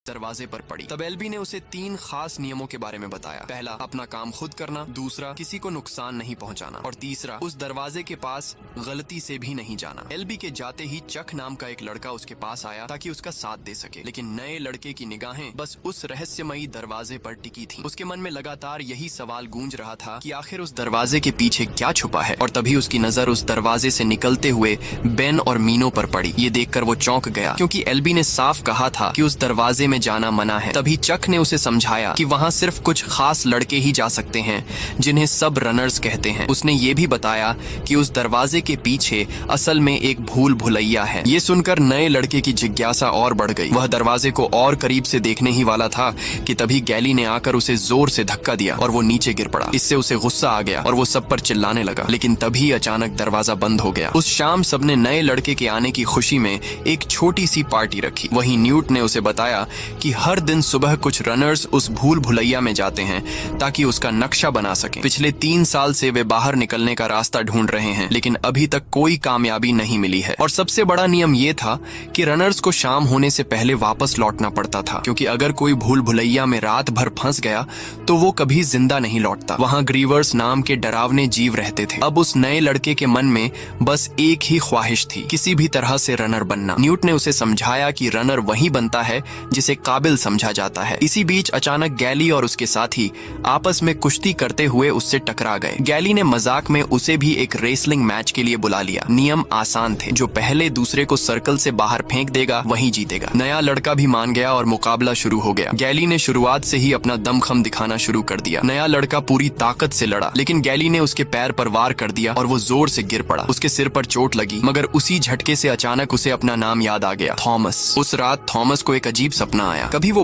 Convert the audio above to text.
दरवाजे पर पड़ी। तब एल्बी ने उसे 3 खास नियमों के बारे में बताया। पहला, अपना काम खुद करना। दूसरा, किसी को नुकसान नहीं पहुंचाना। और तीसरा, उस दरवाजे के पास गलती से भी नहीं जाना। एल्बी के जाते ही चक नाम का एक लड़का उसके पास आया ताकि उसका साथ दे सके, लेकिन नए लड़के की निगाहें बस उस रहस्यमयी दरवाजे पर टिकी थीं। उसके मन में लगातार यही सवाल गूंज रहा था कि आखिर उस दरवाजे के पीछे क्या छुपा है। और तभी उसकी नजर उस दरवाजे से निकलते हुए बेन और मीनो पर पड़ी। ये देखकर वो चौंक गया, क्योंकि एल्बी ने साफ कहा था कि उस दरवाजे में जाना मना है। तभी चक ने उसे समझाया कि वहाँ सिर्फ कुछ खास लड़के ही जा सकते हैं, जिन्हें सब रनर्स कहते हैं। उसने ये भी बताया कि उस दरवाजे के पीछे असल में एक भूल भुलैया है। ये सुनकर नए लड़के की जिज्ञासा और बढ़ गई। वह दरवाजे को और करीब से देखने ही वाला था कि तभी गैली ने आकर उसे जोर से धक्का दिया और वो नीचे गिर पड़ा। इससे उसे गुस्सा आ गया और वो सब पर चिल्लाने लगा, लेकिन तभी अचानक दरवाजा बंद हो गया। उस शाम सबने नए लड़के के आने की खुशी में एक छोटी सी पार्टी रखी। वहीं न्यूट ने उसे बताया कि हर दिन सुबह कुछ रनर्स उस भूल भुलैया में जाते हैं ताकि उसका नक्शा बना सकें। पिछले 3 साल से वे बाहर निकलने का रास्ता ढूंढ रहे हैं, लेकिन अभी तक कोई कामयाबी नहीं मिली है। और सबसे बड़ा नियम ये था कि रनर्स को शाम होने से पहले वापस लौटना पड़ता था, क्योंकि अगर कोई भूल भुलैया में रात भर फंस गया तो वो कभी जिंदा नहीं लौटता। वहाँ ग्रीवर्स नाम के डरावने जीव रहते थे। अब उस नए लड़के के मन में बस एक ही ख्वाहिश थी, किसी भी तरह से रनर बनना। न्यूट ने उसे समझाया कि रनर वही बनता है जिसे काबिल समझा जाता है। इसी बीच अचानक गैली और उसके साथी आपस में कुश्ती करते हुए उससे टकरा गए। गैली ने मजाक में उसे भी एक रेसलिंग मैच के लिए बुला लिया। नियम आसान थे, जो पहले दूसरे को सर्कल से बाहर फेंक देगा वही जीतेगा। नया लड़का भी मान गया और मुकाबला शुरू हो गया। गैली ने शुरुआत से ही अपना दमखम दिखाना शुरू कर दिया। नया लड़का पूरी ताकत से लड़ा, लेकिन गैली ने उसके पैर पर वार कर दिया और वो जोर से गिर पड़ा। उसके सिर पर चोट लगी, मगर उसी झटके से अचानक उसे अपना नाम याद आ गया, थॉमस। उस रात थॉमस को एक अजीब सपना आया। कभी वो